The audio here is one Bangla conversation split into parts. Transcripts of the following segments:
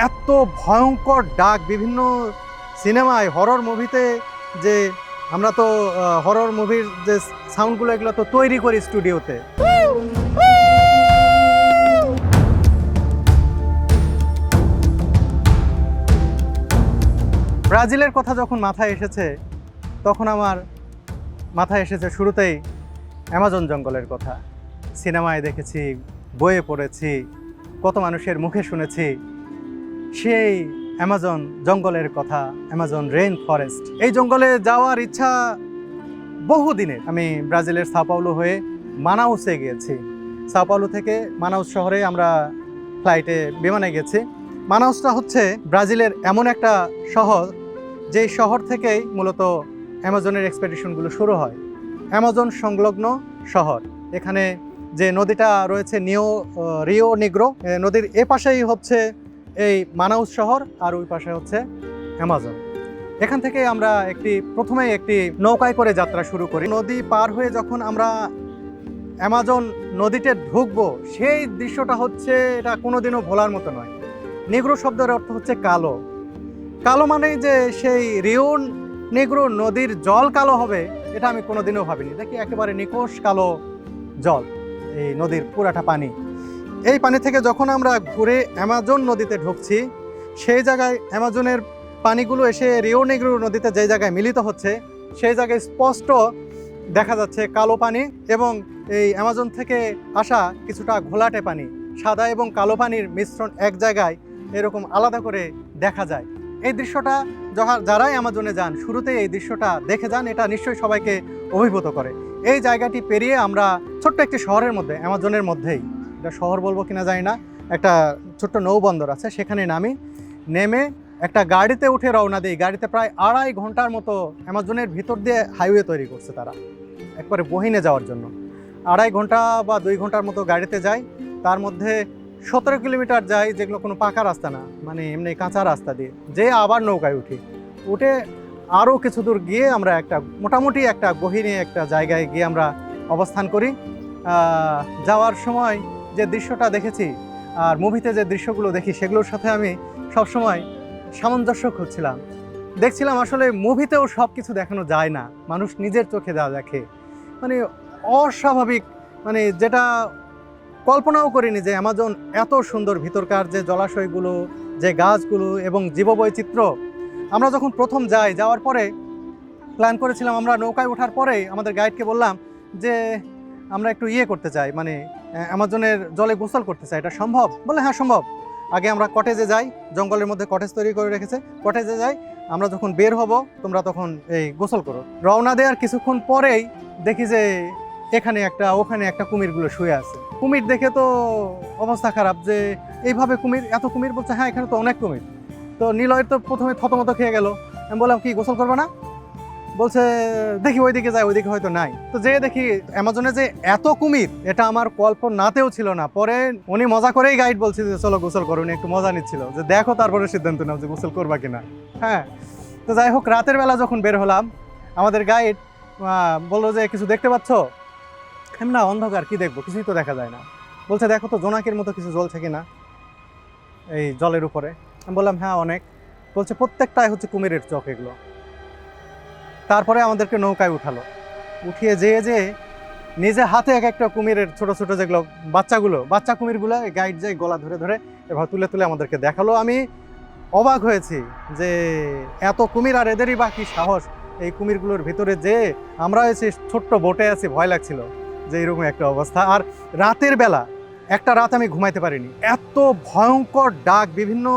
এত ভয়ঙ্কর ডাক বিভিন্ন সিনেমায় হরর মুভিতে যে আমরা তো হরর মুভির যে সাউন্ডগুলো এগুলো তো তৈরি করি স্টুডিওতে। ব্রাজিলের কথা যখন মাথায় এসেছে তখন আমার মাথায় এসেছে শুরুতেই অ্যামাজন জঙ্গলের কথা। সিনেমায় দেখেছি, বইয়ে পড়েছি, কত মানুষের মুখে শুনেছি সেই অ্যামাজন জঙ্গলের কথা, অ্যামাজন রেইন ফরেস্ট। এই জঙ্গলে যাওয়ার ইচ্ছা বহুদিনের। আমি ব্রাজিলের সাও পাওলো হয়ে মানাউসে গিয়েছি। সাও পাওলো থেকে মানাউস শহরে আমরা ফ্লাইটে বিমানে গেছি। মানাউসটা হচ্ছে ব্রাজিলের এমন একটা শহর যেই শহর থেকেই মূলত অ্যামাজনের এক্সপেডিশনগুলো শুরু হয়। অ্যামাজন সংলগ্ন শহর। এখানে যে নদীটা রয়েছে রিও নেগ্রো নদীর এ পাশেই হচ্ছে এই মানাউস শহর, আর ওই পাশে হচ্ছে অ্যামাজন। এখান থেকে আমরা প্রথমেই একটি নৌকায় করে যাত্রা শুরু করি। নদী পার হয়ে যখন আমরা অ্যামাজন নদীতে ঢুকবো, সেই দৃশ্যটা হচ্ছে এটা কোনোদিনও ভোলার মতো নয়। নেগ্রো শব্দের অর্থ হচ্ছে কালো। কালো মানেই যে সেই রিও নেগ্রো নদীর জল কালো হবে, এটা আমি কোনোদিনও ভাবিনি। দেখি একেবারে নিকোষ কালো জল, এই নদীর পুরাটা পানি। এই পানি থেকে যখন আমরা ঘুরে অ্যামাজন নদীতে ঢুকছি, সেই জায়গায় অ্যামাজনের পানিগুলো এসে রিও নেগ্রো নদীতে যে জায়গায় মিলিত হচ্ছে, সেই জায়গায় স্পষ্ট দেখা যাচ্ছে কালো পানি এবং এই অ্যামাজন থেকে আসা কিছুটা ঘোলাটে পানি। সাদা এবং কালো পানির মিশ্রণ এক জায়গায় এরকম আলাদা করে দেখা যায়। এই দৃশ্যটা যারাই অ্যামাজনে যান শুরুতেই এই দৃশ্যটা দেখে যান, এটা নিশ্চয়ই সবাইকে অভিভূত করে। এই জায়গাটি পেরিয়ে আমরা ছোট্ট একটি শহরের মধ্যে, অ্যামাজনের মধ্যেই, এটা শহর বলবো কিনা জানি না, একটা ছোট্ট নৌবন্দর আছে, সেখানে নেমে একটা গাড়িতে উঠে রওনা দিই। গাড়িতে প্রায় 2.5 ঘন্টার মতো অ্যামাজনের ভিতর দিয়ে হাইওয়ে তৈরি করছে তারা একবারে বহিনে যাওয়ার জন্য। 2.5 ঘন্টা বা 2 ঘন্টার মতো গাড়িতে যাই। তার মধ্যে 17 কিলোমিটার যাই, যেগুলো কোনো পাকা রাস্তা না, মানে এমনি কাঁচা রাস্তা দিয়ে যে আবার নৌকায় উঠে আরও কিছু দূর গিয়ে আমরা মোটামুটি একটা গহীনে একটা জায়গায় গিয়ে আমরা অবস্থান করি। যাওয়ার সময় যে দৃশ্যটা দেখেছি আর মুভিতে যে দৃশ্যগুলো দেখি, সেগুলোর সাথে আমি সবসময় সামঞ্জস্য খুঁজছিলাম। দেখছিলাম আসলে মুভিতেও সব কিছু দেখানো যায় না, মানুষ নিজের চোখে যা দেখে, মানে অস্বাভাবিক, মানে যেটা কল্পনাও করিনি যে অ্যামাজন এত সুন্দর। ভিতরকার যে জলাশয়গুলো, যে গাছগুলো এবং জীববৈচিত্র্য। আমরা যখন প্রথম যাওয়ার পরে প্ল্যান করেছিলাম, আমরা নৌকায় ওঠার পরেই আমাদের গাইডকে বললাম যে আমরা একটু করতে চাই, মানে অ্যামাজনের জলে গোসল করতে চাই, এটা সম্ভব? বলে হ্যাঁ সম্ভব। আগে আমরা কটেজে যাই, জঙ্গলের মধ্যে কটেজ তৈরি করে রেখেছে, কটেজে যাই, আমরা যখন বের হব তোমরা তখন এই গোসল করো। রওনা দেওয়ার কিছুক্ষণ পরেই দেখি যে ওখানে একটা কুমিরগুলো শুয়ে আছে। কুমির দেখে তো অবস্থা খারাপ, যে এইভাবে এত কুমির? বলছে হ্যাঁ, এখানে তো অনেক কুমির। তো নিলয়ের তো প্রথমে থতমত খেয়ে গেল। আমি বললাম কি গোসল করবে না? বলছে দেখি ওইদিকে যায়, ওইদিকে হয়তো নাই। তো যেয়ে দেখি অ্যামাজনে যে এত কুমির, এটা আমার কল্পনাতেও ছিল না। পরে উনি মজা করেই গাইড বলছে যে চলো গোসল করো, উনি একটু মজা নিচ্ছিল যে দেখো, তারপরে সিদ্ধান্ত নাও যে গোসল করবা কিনা। হ্যাঁ, তো যাই হোক, রাতের বেলা যখন বের হলাম, আমাদের গাইড বললো যে কিছু দেখতে পাচ্ছ? না, অন্ধকার, কি দেখবো, কিছুই তো দেখা যায় না। বলছে দেখো তো জোনাকির মতো কিছু জ্বলছে কিনা এই জলের উপরে। আমি বললাম হ্যাঁ অনেক। বলছে প্রত্যেকটাই হচ্ছে কুমিরের চোখ এগুলো। তারপরে আমাদেরকে নৌকায় উঠিয়ে যেয়ে নিজে হাতে একটা কুমিরের ছোট ছোট যেগুলো বাচ্চা কুমিরগুলো গাইড যে গলা ধরে ধরে এভাবে তুলে আমাদেরকে দেখালো। আমি অবাক হয়েছি যে এত কুমির, আর এদেরই বা কি সাহস এই কুমিরগুলোর ভিতরে। যে আমরা হয়েছি ছোট্ট বোটে আছি, ভয় লাগছিল যে এরকম একটা অবস্থা। আর রাতের বেলা একটা রাত আমি ঘুমাইতে পারিনি, এত ভয়ঙ্কর ডাক। বিভিন্ন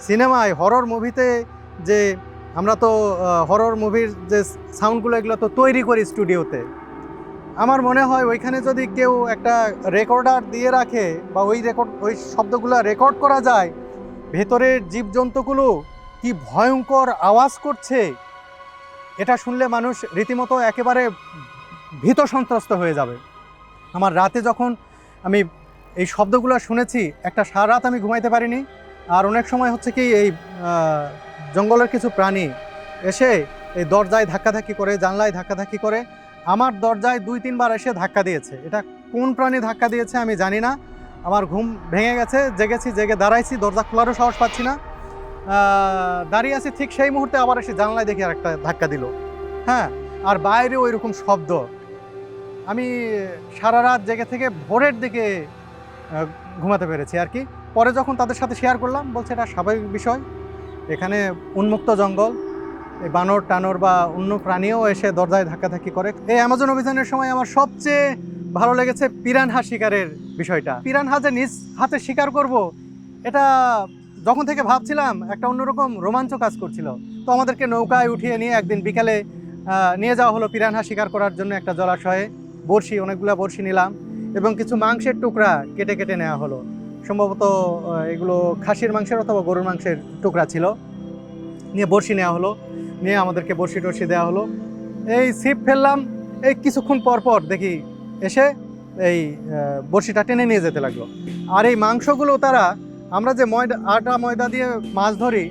সিনেমায় হরর মুভিতে যে আমরা তো হরর মুভির যে সাউন্ডগুলো এগুলো তো তৈরি করি স্টুডিওতে। আমার মনে হয় ওইখানে যদি কেউ একটা রেকর্ডার দিয়ে রাখে বা ওই শব্দগুলো রেকর্ড করা যায়, ভেতরের জীবজন্তুগুলো কি ভয়ঙ্কর আওয়াজ করছে, এটা শুনলে মানুষ রীতিমতো একেবারে ভীত সন্ত্রস্ত হয়ে যাবে। আমার রাতে যখন আমি এই শব্দগুলো শুনেছি, একটা সারা রাত আমি ঘুমাইতে পারিনি। আর অনেক সময় হচ্ছে কি এই জঙ্গলের কিছু প্রাণী এসে এই দরজায় ধাক্কাধাক্কি করে, জানলায় ধাক্কাধাক্কি করে। আমার দরজায় 2-3 বার এসে ধাক্কা দিয়েছে। এটা কোন প্রাণী ধাক্কা দিয়েছে আমি জানি না। আমার ঘুম ভেঙে গেছে, জেগেছি, জেগে দাঁড়াইছি, দরজা খোলারও সাহস পাচ্ছি না। দাঁড়িয়ে আছি, ঠিক সেই মুহূর্তে আবার এসে জানলায় দেখি আরেকটা ধাক্কা দিল। হ্যাঁ, আর বাইরেও ওইরকম শব্দ। আমি সারা রাত জেগে থেকে ভোরের দিকে ঘুমাতে পেরেছি আর কি। পরে যখন তাদের সাথে শেয়ার করলাম, বলছে এটা স্বাভাবিক বিষয়, এখানে উন্মুক্ত জঙ্গল, এই বানর টানর বা অন্য প্রাণীও এসে দরজায় ধাক্কাধাক্কি করে। এই অ্যামাজন অভিযানের সময় আমার সবচেয়ে ভালো লেগেছে পিরানহা শিকারের বিষয়টা। পিরানহা যে নিজ হাতে শিকার করব, এটা যখন থেকে ভাবছিলাম একটা অন্যরকম রোমাঞ্চ কাজ করছিল। তো আমাদেরকে নৌকায় উঠিয়ে নিয়ে একদিন বিকালে নিয়ে যাওয়া হলো পিরানহা শিকার করার জন্য একটা জলাশয়ে। বড়শি, অনেকগুলো বড়শি নিলাম এবং কিছু মাংসের টুকরা কেটে কেটে নেওয়া হলো। সম্ভবত এগুলো খাসির মাংসের অথবা গরুর মাংসের টুকরা ছিল। নিয়ে বড়শি নেওয়া হলো, নিয়ে আমাদেরকে বড়শি টড়শি দেওয়া হলো। এই ছিপ ফেললাম, এই কিছুক্ষণ পর পর দেখি এসে এই বড়শিটা টেনে নিয়ে যেতে লাগলো। আর এই মাংসগুলো তারা, আমরা যে আটা ময়দা দিয়ে মাছ ধরি,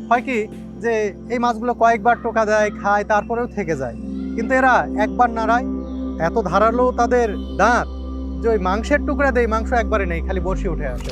হয় কি যে এই মাছগুলো কয়েকবার টোকা দেয়, খায়, তারপরেও থেকে যায়। কিন্তু এরা একবার নাড়ায়, এত ধারালো তাদের দাঁত যে ওই মাংসের টুকরা দেয়, মাংস একবারে নেই, খালি বড়শি উঠে আসে।